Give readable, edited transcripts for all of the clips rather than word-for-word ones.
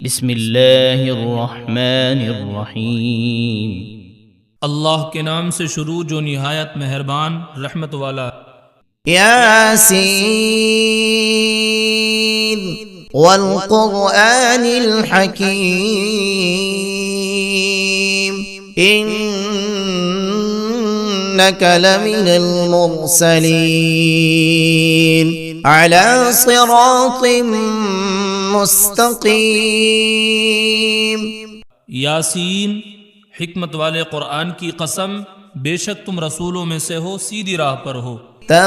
बिस्मिल्लाहिर्रहमानिर्रहीम। अल्लाह के नाम से शुरू जो निहायत मेहरबान रहमत वाला। यासीन वल क़ुरआनिल हकीम इन्नका लमिनल मुरसलीन अला सिरातिम मुस्तकीम। यासीन, हिकमत वाले कुरान की कसम, बेशक तुम रसूलों में से हो, सीधी राह पर हो। तंज़ीलल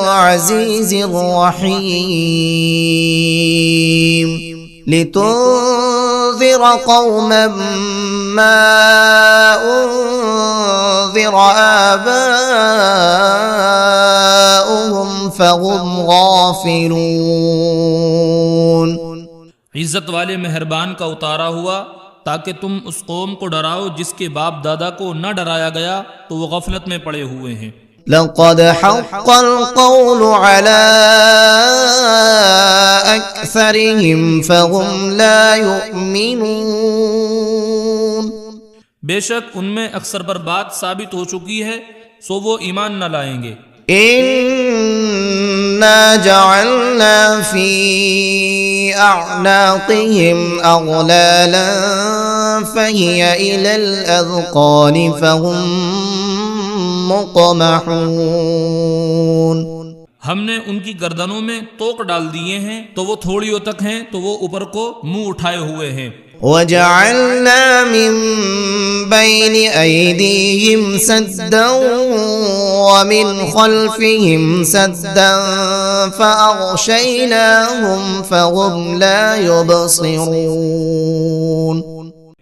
अज़ीज़िर रहीम लितुन्ज़िर क़ौमन मा उन्ज़िर आबाउहुम फ़हुम गाफ़िलून। इज्जत वाले मेहरबान का उतारा हुआ ताकि तुम उस कौम को डराओ जिसके बाप दादा को न डराया गया तो वो गफलत में पड़े हुए हैं। लक़द हक़्क़ल क़ौलु अला अक्सरिहिम फ़हुम ला युमिनून। बेशक उनमें अक्सर पर बात साबित हो चुकी है, सो वो ईमान न लाएंगे। इन्ना जअलना फी अअनाक़िहिम अग़लालन फ़हिय इलल अज़क़ानि फ़हुम मुक़महून। हमने उनकी गर्दनों में तोक डाल दिए हैं, तो वो थोड़ियों तक हैं, तो वो ऊपर को मुंह उठाए हुए हैं। वजअलना मिन बैनि ऐदीहिम सद्दन वमिन खल्फिहिम सद्दन फ़अग़शयनाहुम फ़हुम ला युबसिरून।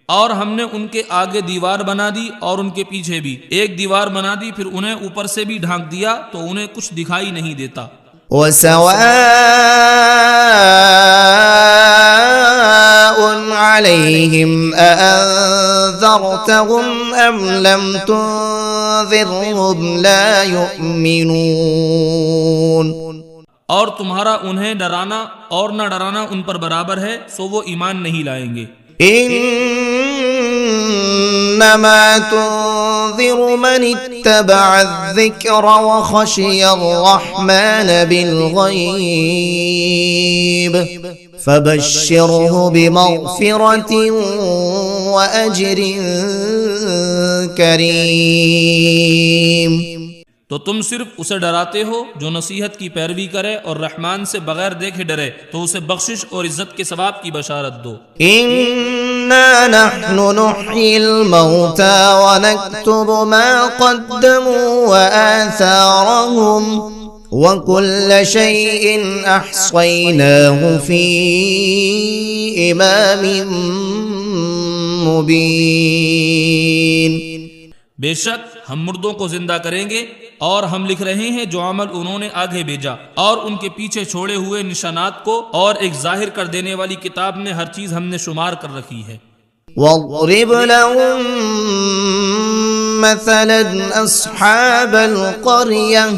और हमने उनके आगे दीवार बना दी और उनके पीछे भी एक दीवार बना दी, फिर उन्हें ऊपर से भी ढांक दिया तो उन्हें कुछ दिखाई नहीं देता। वसवाउन अलैहिम अअन्ज़रतहुम अम लम तुन्ज़िरहुम ला युमिनून। और तुम्हारा उन्हें डराना और न डराना उन पर बराबर है, सो वो ईमान नहीं लाएंगे। इन्नमा तुन्ज़िरु मन इत्तबअ-अज़्ज़िक्र व ख़शिय-र-रहमान बिल-ग़ैब फ़बश्शिरहु बिमग़फ़िरतिन व अज्रिन करीम। तो तुम सिर्फ उसे डराते हो जो नसीहत की पैरवी करे और रहमान से बगैर देखे डरे, तो उसे बख्शिश और इज्जत के सवाब की बशारत दो। इन्ना नहनु नुह्यिल मौता व नक्तुबु मा क़द्दमू व आसारहुम व कुल्ल शैइन अहसयनाहु फी इमामिन मुबीन। बेशक हम मुर्दों को जिंदा करेंगे और हम लिख रहे हैं जो अमल उन्होंने आगे भेजा और उनके पीछे छोड़े हुए निशानात को, और एक जाहिर कर देने वाली किताब में हर चीज हमने शुमार कर रखी है। वज़रिब लहुम मसलन अस्हाबल क़रयह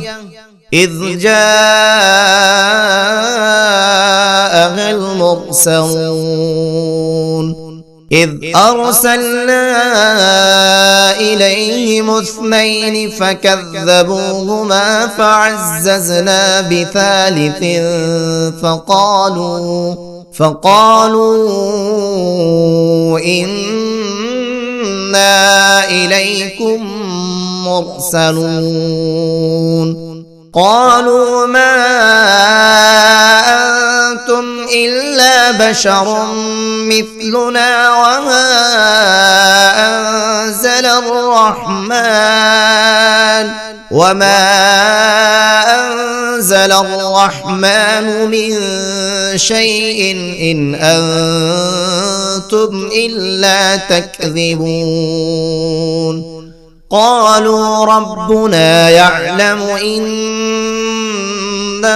इज़ जाअहल मुरसलून इज़ अरसलना इलैहिम इस्नैन फ़कज़्ज़बूहुमा फ़अज़्ज़ज़ना बिसालिसिन फ़क़ालू इन्ना इलैकुम मुरसलून। क़ालू मा अंतुम इल्ला बशरुम मिस्लुना वमा अंज़लर-रहमान मिन शैइन इन अंतुम इल्ला तकज़िबून। क़ालू रब्बुना यअलमु इन्ना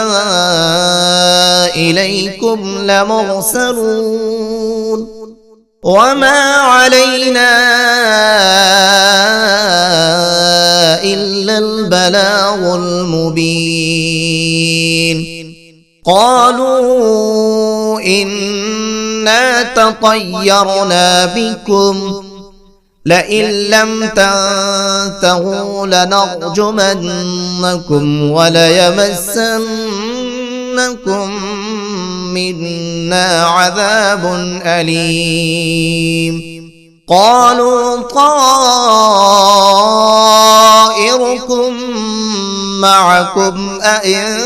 इलैकुम लमुरसलून वमा अलैना इल्लल बलागुल मुबीन। क़ालू إنا تطيرنا بكم لئن لم تنتهوا لنرجمنكم وليمسنكم منا عذاب أليم قالوا طائركم معكم أئن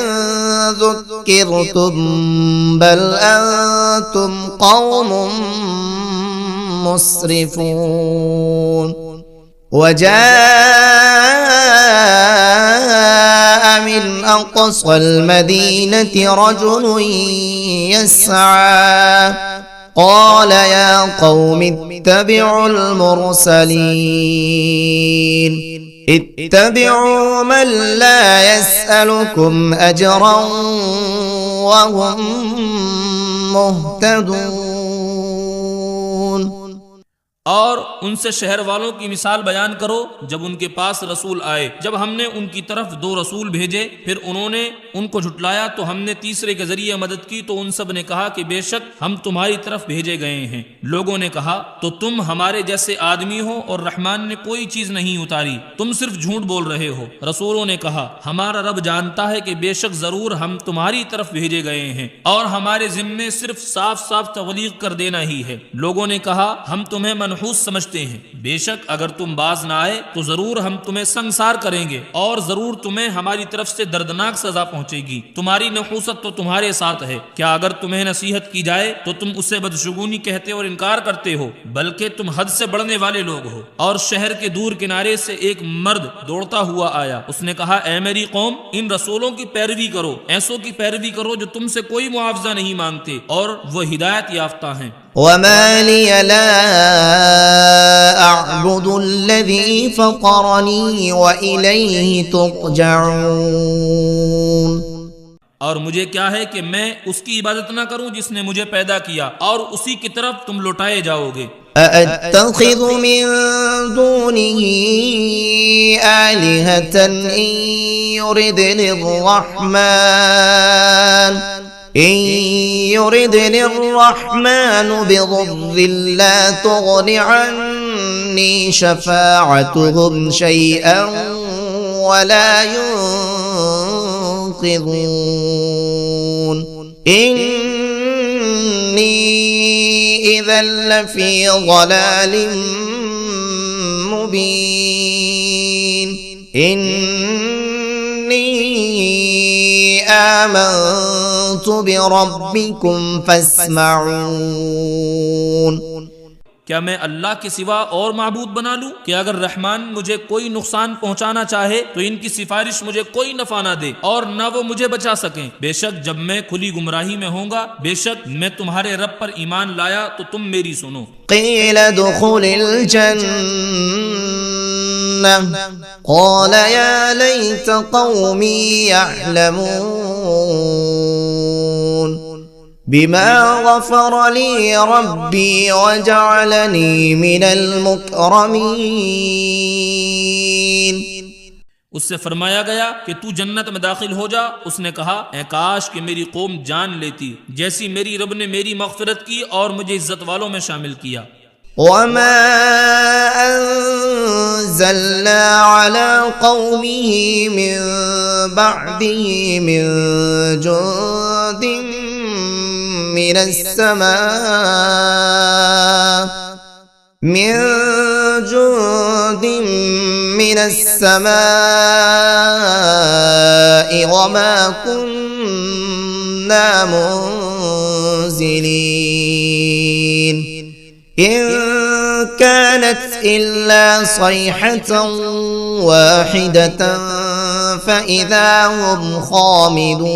ذكرتم بل أنتم قوم مسرفون وجاء من أقصى المدينة رجل يسعى قال يا قوم اتبعوا المرسلين اتبعوا من لا يسألكم أجرا وهم مهتدون। और उनसे शहर वालों की मिसाल बयान करो जब उनके पास रसूल आए, जब हमने उनकी तरफ 2 रसूल भेजे फिर उन्होंने उनको झुटलाया तो हमने तीसरे के जरिए मदद की तो उन सब ने कहा कि बेशक हम तुम्हारी तरफ भेजे गए हैं। लोगों ने कहा तो तुम हमारे जैसे आदमी हो और रहमान ने कोई चीज नहीं उतारी, तुम सिर्फ झूठ बोल रहे हो। रसूलों ने कहा हमारा रब जानता है कि बेशक जरूर हम तुम्हारी तरफ भेजे गए हैं और हमारे जिम्मे सिर्फ साफ साफ तबलीग कर देना ही है। लोगों ने कहा हम तुम्हें मनहूस समझते हैं, बेशक अगर तुम बाज ना आए तो जरूर हम तुम्हें संसार करेंगे और जरूर तुम्हें हमारी तरफ से दर्दनाक सजा पहुंचेगी। तुम्हारी नहूसत तो तुम्हारे साथ है, क्या अगर तुम्हें नसीहत की जाए तो तुम उससे बदशगुनी कहते और इनकार करते हो, बल्कि तुम हद से बढ़ने वाले लोग हो। और शहर के दूर किनारे से एक मर्द दौड़ता हुआ आया, उसने कहा ऐ मेरी कौम, इन रसूलों की पैरवी करो, ऐसों की पैरवी करो जो तुमसे कोई मुआवजा नहीं मांगते और वो हिदायत याफ्ता हैं। वमा लिय ला अअबुदु अल्लज़ी फ़तरनी व इलैहि तुरजऊन। और मुझे क्या है कि मैं उसकी इबादत ना करूं जिसने मुझे पैदा किया और उसी की तरफ तुम लौटाए जाओगे। अअत्तखिज़ु मिन दूनिही आलिहतन इन युरिदनि अर्रहमान बिदुर्रिन ला तुग़नि अन्नी शफ़ाअतुहुम शैअन वला युन्क़िज़ून इन्नी इज़न लफ़ी ज़लालिम मुबीन इन्नी आमनतु बिरब्बिकुम फस्मऊन। क्या मैं अल्लाह के सिवा और माबूद बना लूं कि अगर रहमान मुझे कोई नुकसान पहुंचाना चाहे तो इनकी सिफारिश मुझे कोई नफा ना दे और न वो मुझे बचा सकें। बेशक जब मैं खुली गुमराही में होऊंगा, बेशक मैं तुम्हारे रब पर ईमान लाया तो तुम मेरी सुनो। क़ील दुख़ुलिल जन्नह क़ाल या लैत क़ौमी यअलमून बिमा गफ़र ली रब्बी वजअलनी मिनल मुकरमीन। उससे फरमाया गया कि तू जन्नत में दाखिल हो जा। उसने कहा ऐ काश कि मेरी कौम जान लेती जैसी मेरी रब ने मेरी मग़फ़िरत की और मुझे इज्जत वालों में शामिल किया। वमा अंज़लना अला क़ौमिही मिन बअदिही मिन जुंदिन मिनस समाइ वमा कुन्ना मुनज़िलीन इन कानत इल्ला सयहतन वाहिदतन फ़इज़ा हुम ख़ामिदून।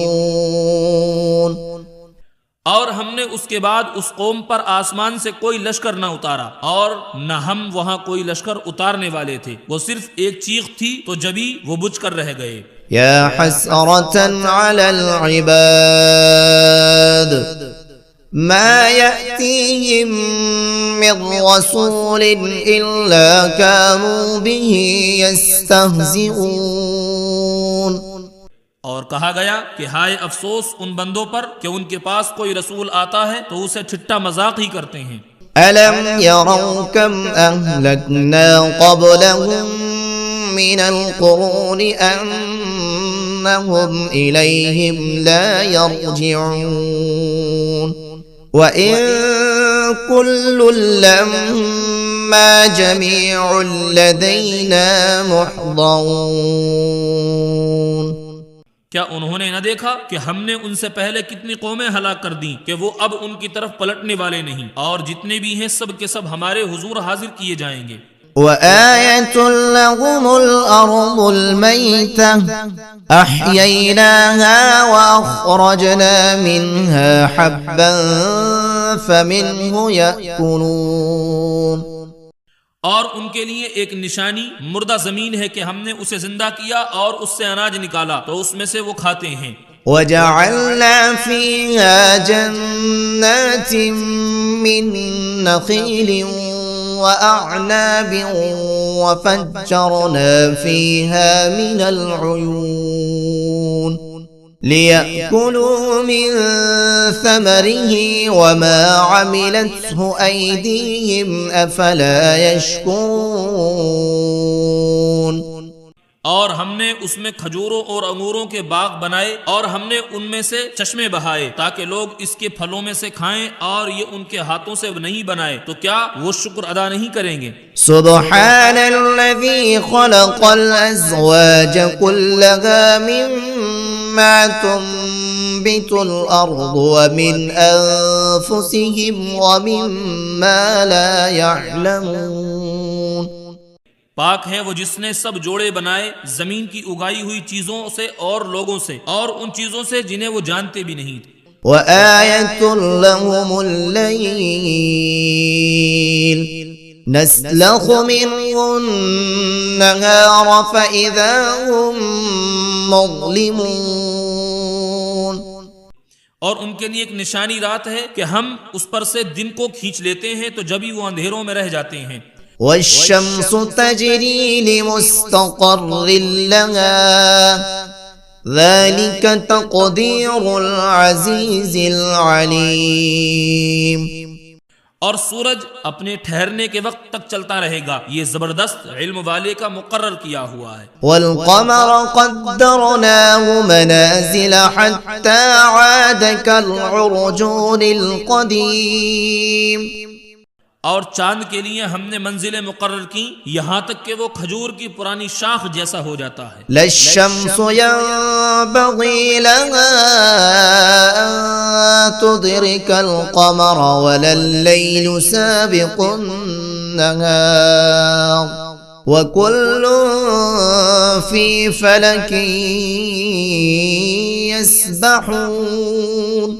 और हमने उसके बाद उस कौम पर आसमान से कोई लश्कर न उतारा और न हम वहां कोई लश्कर उतारने वाले थे, वो सिर्फ एक चीख थी तो जभी वो बुझ कर रह गए। या हसरतन अलल इबाद मा यअतीहिम मिन रसूलिन इल्ला कानू बिही यस्तहज़िऊन। और कहा गया कि हाय अफसोस उन बंदों पर कि उनके पास कोई रसूल आता है तो उसे ठिट्ठा मजाक ही करते हैं। अलम यरौ कम अहलकना क़ब्लहुम मिनल क़ुरूनि अन्नहुम इलैहिम ला यरजिऊन व इन कुल्लुन लम्मा जमीउन लदैना मुहज़रून। क्या उन्होंने न देखा कि हमने उनसे पहले कितनी कौमें हलाक कर दी कि वो अब उनकी तरफ पलटने वाले नहीं, और जितने भी हैं सब के सब हमारे हुजूर हाजिर किए जाएंगे। वआयतुल लहुमुल अर्दुल मैतह अह्यैनाहा वअखरजना मिन्हा हब्बन फमिन्हु यअकुलून। और उनके लिए एक निशानी मुर्दा जमीन है कि हमने उसे जिंदा किया और उससे अनाज निकाला तो उसमें से वो खाते हैं। वजअलना फीहा जन्नातिन मिन नखीलिन वअअनाबिन वफज्जरना फीहा मिनल उयून लियअकुलू मिन समरिही वमा अमिलतहु ऐदीहिम अफला यशकुरून। और हमने उसमें खजूरों और अंगूरों के बाग बनाए और हमने उनमें से चश्मे बहाए ताकि लोग इसके फलों में से खाएं, और ये उनके हाथों से नहीं बनाए तो क्या वो शुक्र अदा नहीं करेंगे। सुब्हानल्लज़ी खलक़ल अज़वाज कुल्लहा मिम्मा तुंबितुल अर्दु व मिन अनफुसिहिम व मिम्मा ला यअलमून। पाक है वो जिसने सब जोड़े बनाए जमीन की उगाई हुई चीजों से और लोगों से और उन चीजों से जिन्हें वो जानते भी नहीं थे। वआयतुल लहुमुल लैल नस्लखु मिन्हुन नहार फइज़ा हुम मुज़लिमून। और उनके लिए एक निशानी रात है कि हम उस पर से दिन को खींच लेते हैं तो जब ही वो अंधेरों में रह जाते हैं। वश्शम्सु तजरी लिमुस्तक़र्रिन लहा ज़ालिक तक़दीरुल अज़ीज़िल अलीम। और सूरज अपने ठहरने के वक्त तक चलता रहेगा, ये जबरदस्त इल्म वाले का मुकर्रर किया हुआ है। वल क़मर क़द्दरनाहु मनाज़िल हत्ता आद कल उर्जूनिल क़दीम। और चांद के लिए हमने मंजिलें मुकर्रर की यहाँ तक कि वो खजूर की पुरानी शाख जैसा हो जाता है। लश्शम्सु यंबग़ी लहा अन तुदरिकल क़मर वलल्लैलु साबिक़ुन नहार व कुल्लुन फ़ी फ़लकिन यस्बहून।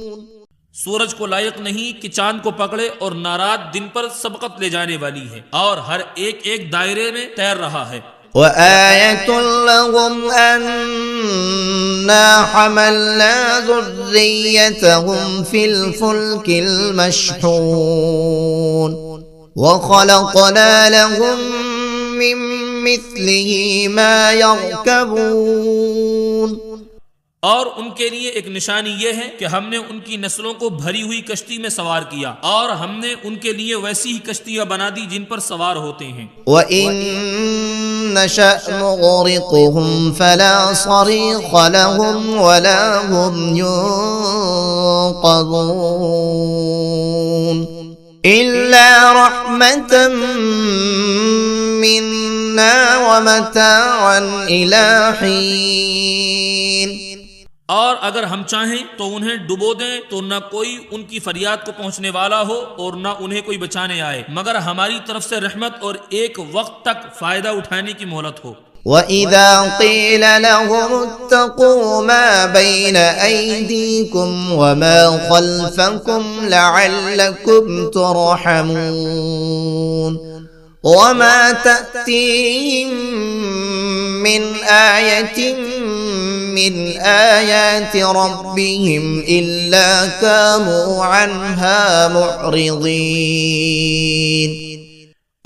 सूरज को लायक नहीं कि चांद को पकड़े और नारात दिन पर सबकत ले जाने वाली है, और हर एक एक दायरे में तैर रहा है। वआयतुल लहुम अन्ना हमलना ज़ुर्रियतहुम फिल फुल्किल मशहून व खलक़ना लहुम मिन मिस्लिही मा यरकबून। और उनके लिए एक निशानी यह है कि हमने उनकी नस्लों को भरी हुई कश्ती में सवार किया, और हमने उनके लिए वैसी ही कश्तियां बना दी जिन पर सवार होते हैं। व इन नशअ नुग़रिक़हुम फला सरीख़ लहुम वला हुम युन्क़ज़ून इल्ला रहमतन मिन्ना व मताअन इला हीन। और अगर हम चाहें तो उन्हें डुबो दें तो न कोई उनकी फरियाद को पहुंचने वाला हो और न उन्हें कोई बचाने आए, मगर हमारी तरफ से रहमत और एक वक्त तक फायदा उठाने की मोहलत हो। वइज़ा क़ील लहुम इत्तक़ू मा बैन अयदीकुम व मा ख़ल्फ़कुम लअल्लकुम तुरहमून वमा तअतीहिम मिन आयतिन मिन आयाति रब्बिहिम इल्ला कानू अन्हा मुअरिज़ीन।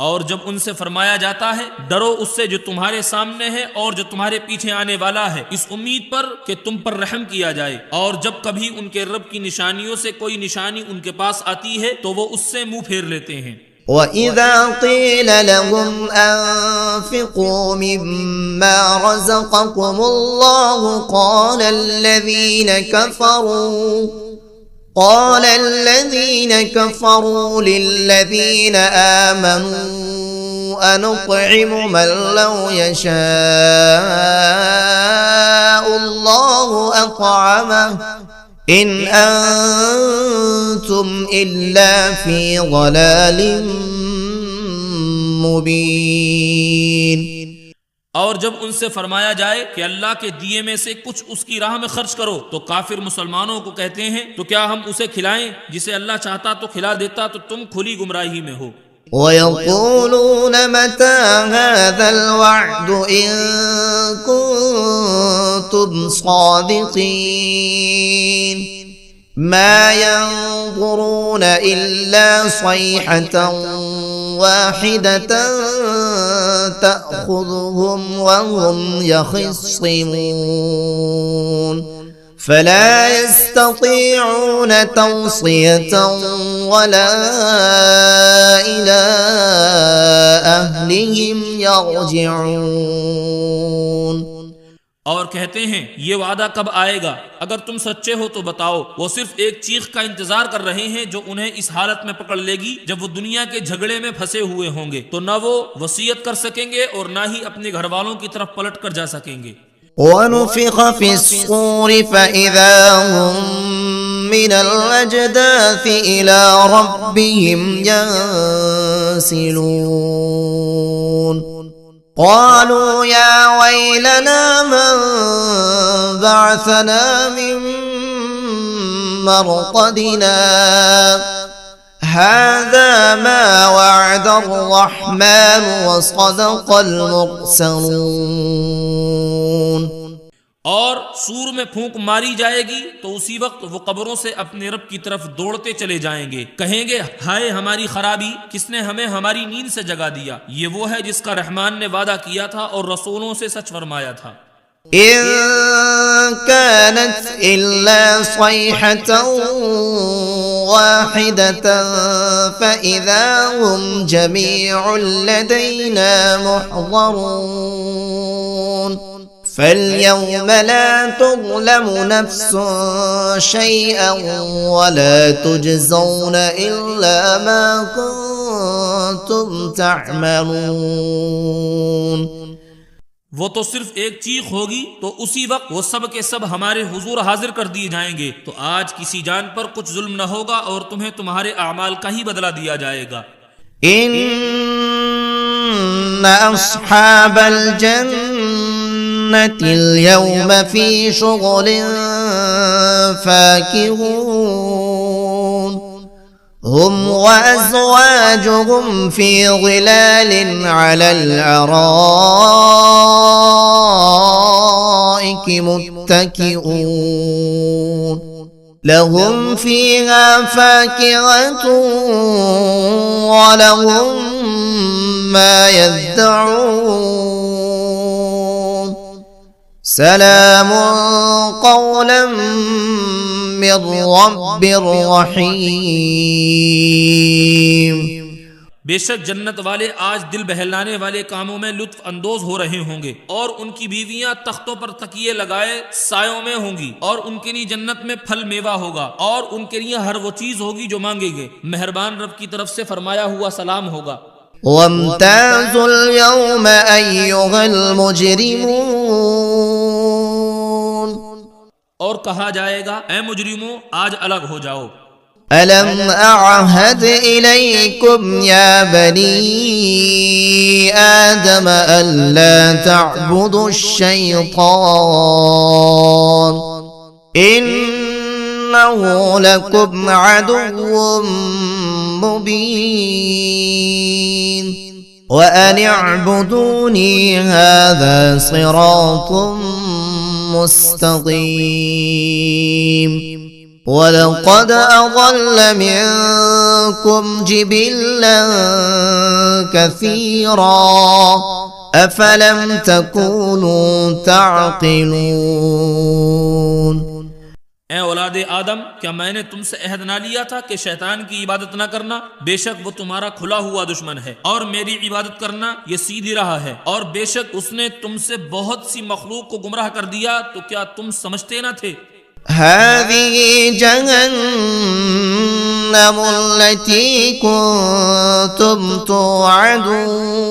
और जब उनसे फरमाया जाता है डरो उससे जो तुम्हारे सामने है और जो तुम्हारे पीछे आने वाला है, इस उम्मीद पर कि तुम पर रहम किया जाए। और जब कभी उनके रब की निशानियों से कोई निशानी उनके पास आती है तो वो उससे मुंह फेर लेते हैं। وإذا قيل لهم أنفقوا مما رزقكم الله قال الذين كفروا للذين آمنوا أنطعم من لو يشاء الله أطعمه إن أنتم إلا في ضلال مبين। और जब उनसे फरमाया जाए कि अल्लाह के दिए में से कुछ उसकी राह में खर्च करो तो काफिर मुसलमानों को कहते हैं तो क्या हम उसे खिलाएं? जिसे अल्लाह चाहता तो खिला देता, तो तुम खुली गुमराही में हो। ويقولون متى هذا الوعد إن كنتم صادقين ما ينظرون إلا صيحة واحدة تأخذهم وهم يخصمون فلا يستطيعون توصية ولا إلى أهلهم يرجعون। और कहते हैं ये वादा कब आएगा? अगर तुम सच्चे हो तो बताओ। वो सिर्फ एक चीख का इंतजार कर रहे हैं जो उन्हें इस हालत में पकड़ लेगी जब वो दुनिया के झगड़े में फंसे हुए होंगे, तो न वो वसीयत कर सकेंगे और न ही अपने घर वालों की तरफ पलट कर जा सकेंगे। ونفخ في الصور فإذا هم من الأجداث إلى ربهم ينسلون قالوا يا ويلنا من بعثنا من مرقدنا هذا ما وعد الرحمن وصدق المرسلون। और सूर में फूंक मारी जाएगी तो उसी वक्त वो कब्रों से अपने रब की तरफ दौड़ते चले जाएंगे, कहेंगे हाय हमारी खराबी, किसने हमें हमारी नींद से जगा दिया। ये वो है जिसका रहमान ने वादा किया था और रसूलों से सच फरमाया था। إن كانت إلا صيحة واحدة فإذا هم جميع لدينا محضرون فاليوم لا تظلم نفس شيئا ولا تجزون إلا ما كنتم تعملون। वो तो सिर्फ एक चीख होगी तो उसी वक्त वो सब के सब हमारे हुजूर हाजिर कर दिए जाएंगे। तो आज किसी जान पर कुछ जुल्म न होगा और तुम्हें तुम्हारे अमाल का ही बदला दिया जाएगा। إن أصحاب الجنة اليوم في شغل فاكهون هم وأزواجهم في ظلال على الأرائك متكئون لهم فيها فاكهة ولهم ما يدعون سلام قولا من رب رحيم। बेशक जन्नत वाले आज दिल बहलाने वाले कामों में लुत्फ अंदोज हो रहे होंगे और उनकी बीवियां तख्तों पर तकिए लगाए सायों में होंगी और उनके लिए जन्नत में फल मेवा होगा और उनके लिए हर वो चीज होगी जो मांगेंगे। मेहरबान रब की तरफ से फरमाया हुआ सलाम होगा। वम्ताज़ुल यौम अय्युहल मुजरिमून और कहा जाएगा ऐ मुजरिमों आज अलग हो जाओ। अलम अअहद इलैकुम या बनी आदम अल्ला तअबुदुश शैतान इन्नहु लकुम अदुव्वुम मुबीन व अन अअबुदूनी हाज़ा सिरातुम मुस्तक़ीम वलक़द अज़ल्ल मिनकुम जिबिल्लन कसीरा अफ़लम तकूनू तअक़िलून। ए औलादे आदम, क्या मैंने तुमसे अहद ना लिया था कि शैतान की इबादत ना करना? बेशक वो तुम्हारा खुला हुआ दुश्मन है, और मेरी इबादत करना ये सीधी राह है। और बेशक उसने तुमसे बहुत सी मखलूक को गुमराह कर दिया, तो क्या तुम समझते ना थे? हाज़िही जहन्नमुल्लती कुन्तुम तुअदून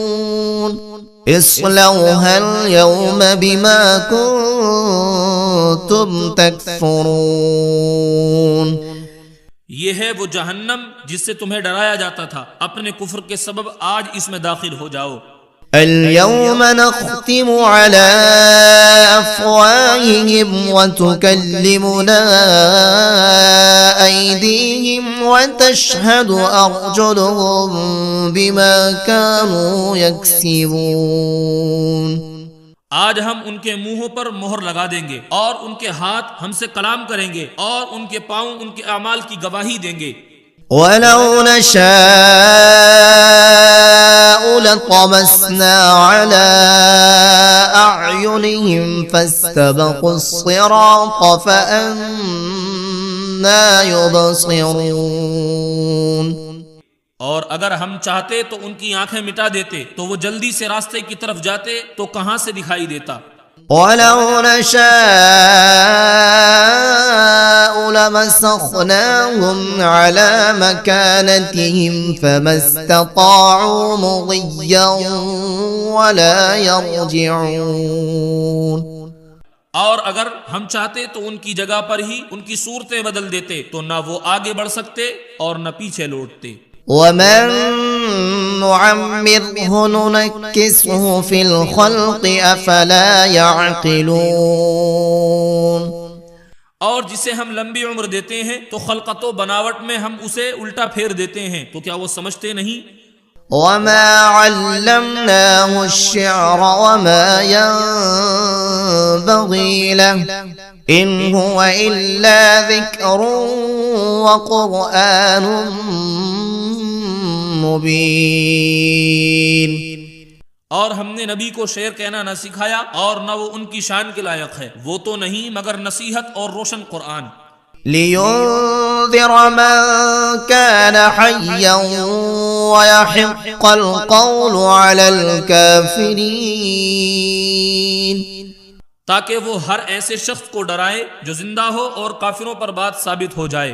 इस्लौहल यौम बिमा कुन्तुम तकफुरून। ये है वो जहन्नम जिससे तुम्हें डराया जाता था। अपने कुफ्र के सबब आज इसमें दाखिल हो जाओ। اليوم نختم على أفواههم وتكلمنا أيديهم وتشهد أرجلهم بما كانوا يكسبون। आज हम उनके मुंहों पर मोहर लगा देंगे और उनके हाथ हमसे कलाम करेंगे और उनके पांव उनके अमाल की गवाही देंगे। वलौ नशाअ लतमस्ना अला अअयुनिहिम फस्तबक़ुस्सिरात फअन्ना युबसिरून। और अगर हम चाहते तो उनकी आंखें मिटा देते, तो वो जल्दी से रास्ते की तरफ जाते तो कहां से दिखाई देता। वलौ नशाअ लमसख़नाहुम अला मकानतिहिम फमस्तताअू मुग़िय्यन वला यरजिऊन। और अगर हम चाहते तो उनकी जगह पर ही उनकी सूरतें बदल देते, तो ना वो आगे बढ़ सकते और न पीछे लौटते। वमन नुअम्मिरहु नुनक्किसहु फिल खल्क़ि अफला यअक़िलून। और जिसे हम लंबी उम्र देते हैं तो खलकतो बनावट में हम उसे उल्टा फेर देते हैं, तो क्या वो समझते नहीं? वमा अल्लमनाहु अश्शिअर वमा यंबग़ी लहु इन हुवा इल्ला ज़िक्रुन व क़ुरआनुन मुबीन। और हमने नबी को शेर कहना न सिखाया और न वो उनकी शान के लायक है। वो तो नहीं मगर नसीहत और रोशन कुरान। लियुन्ज़िर मन कान हय्यन व यहिक़्क़ल क़ौलु अलल काफ़िरीन। ताकि वो हर ऐसे शख्स को डराए जो जिंदा हो और काफिरों पर बात साबित हो जाए।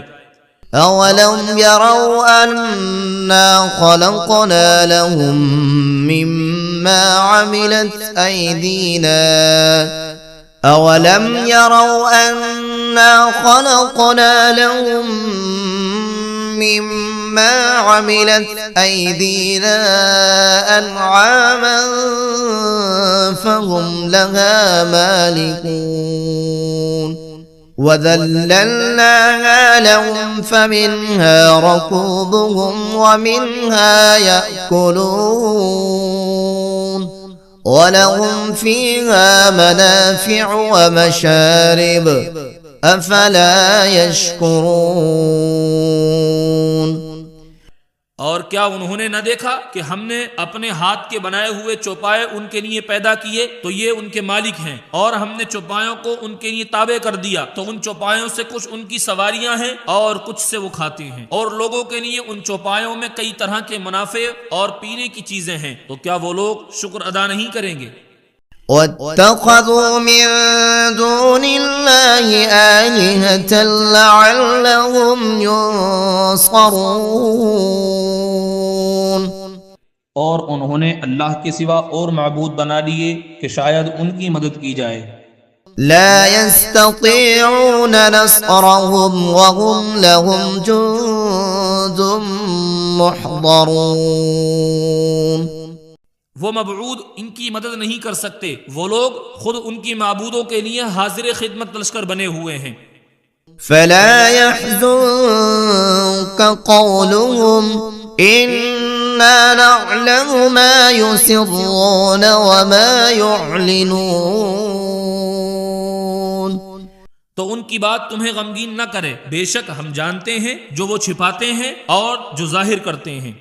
अवलम यरौ अन्ना खलक़ना लहुम मिम्मा अमिलत अयदीना अवलम यरौ अन्ना खलक़ना लहुम मिम्मा अमिलत अयदीना अनआमन फहुम लहा मालिकून वज़ल्लल्नाहा लहुम फमिन्हा रकूबुहुम वमिन्हा यअकुलून वलहुम फ़ीहा मनाफ़िअु वमशारिब अफ़ला यशकुरून। और क्या उन्होंने न देखा कि हमने अपने हाथ के बनाए हुए चौपाए उनके लिए पैदा किए, तो ये उनके मालिक हैं। और हमने चौपायों को उनके लिए ताबे कर दिया, तो उन चौपायों से कुछ उनकी सवारियां हैं और कुछ से वो खाते हैं। और लोगों के लिए उन चौपायों में कई तरह के मुनाफे और पीने की चीजें हैं, तो क्या वो लोग शुक्र अदा नहीं करेंगे? वत्तख़ज़ू मिन दूनिल्लाहि आलिहतन लअल्लहुम युंसरून। और उन्होंने अल्लाह के सिवा और माबूद बना लिए कि शायद उनकी मदद की जाए। ला यस्ततीऊन नस्रहुम वहुम लहुम जुंदुम मुहज़रून। वो मबऊद इनकी मदद नहीं कर सकते, वो लोग खुद उनकी माबूदों के लिए हाजिर खिदमत लश्कर बने हुए हैं। फला यहज़ुनक क़ौलुहुम इन्ना नअलमु मा युसिर्रून व मा युअलिनून। तो उनकी बात तुम्हें गमगीन न करे, बेशक हम जानते हैं जो वो छिपाते हैं और जो जाहिर करते हैं।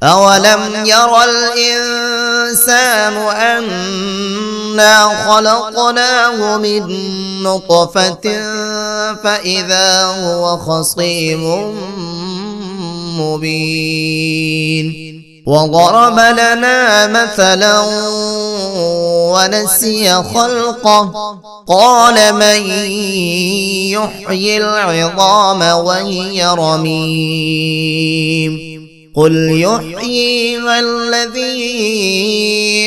أولم ير الإنسان أنا خلقناه من نطفة فإذا هو خصيم مبين وضرب لنا مثلا ونسي خلقه قال من يحيي العظام وهي رميم قل يحييها الذي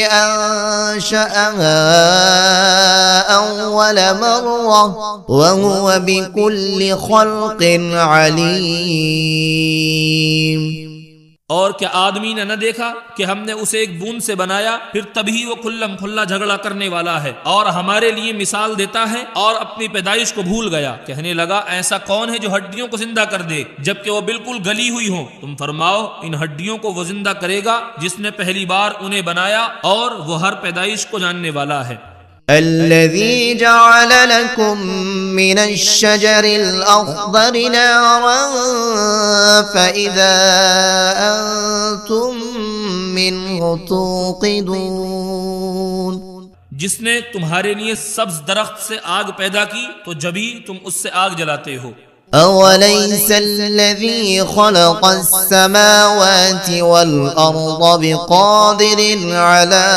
أنشأها أول مرة وهو بكل خلق عليم। और क्या आदमी ने न देखा कि हमने उसे एक बूंद से बनाया, फिर तभी वो खुल्लम खुल्ला झगड़ा करने वाला है और हमारे लिए मिसाल देता है और अपनी पैदाइश को भूल गया। कहने लगा ऐसा कौन है जो हड्डियों को जिंदा कर दे जबकि वो बिल्कुल गली हुई हो। तुम फरमाओ इन हड्डियों को वो जिंदा करेगा जिसने पहली बार उन्हें बनाया और वो हर पैदाइश को जानने वाला है। الذي جعل لكم من الشجر الأخضر نارا فإذا أنتم منه توقدون जिसने तुम्हारे लिए सब्ज दरख्त से आग पैदा की तो जभी तुम उससे आग जलाते हो। أوليس الذي خلق السماوات والأرض بقادر على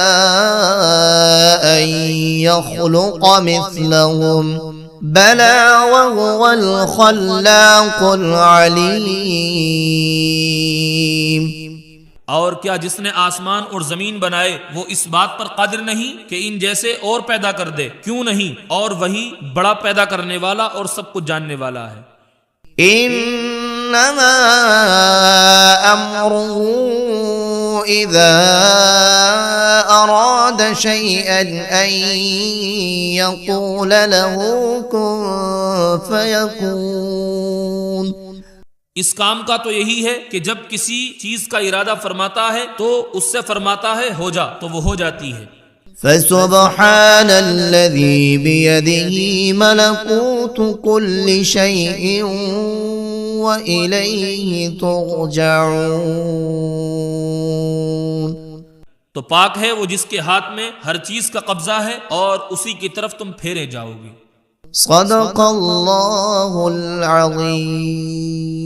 أن يخلق مثلهم بلى وهو الخلاق العليم। और क्या जिसने आसमान और जमीन बनाए वो इस बात पर कादिर नहीं कि इन जैसे और पैदा कर दे? क्यों नहीं, और वही बड़ा पैदा करने वाला और सब कुछ जानने वाला है। इन्नमा अम्रुहु इज़ा अराद शैअन अन यक़ूल लहू कुन फयकून। इस काम का तो यही है कि जब किसी चीज का इरादा फरमाता है तो उससे फरमाता है हो जा, तो वो हो जाती है। फसुब्हानल्लज़ी बियदिही मलकूतु कुल्लि शैइन व इलैहि तुरजऊन। तो पाक है वो जिसके हाथ में हर चीज का कब्जा है और उसी की तरफ तुम फेरे जाओगे। सदक़ल्लाहुल अज़ीम।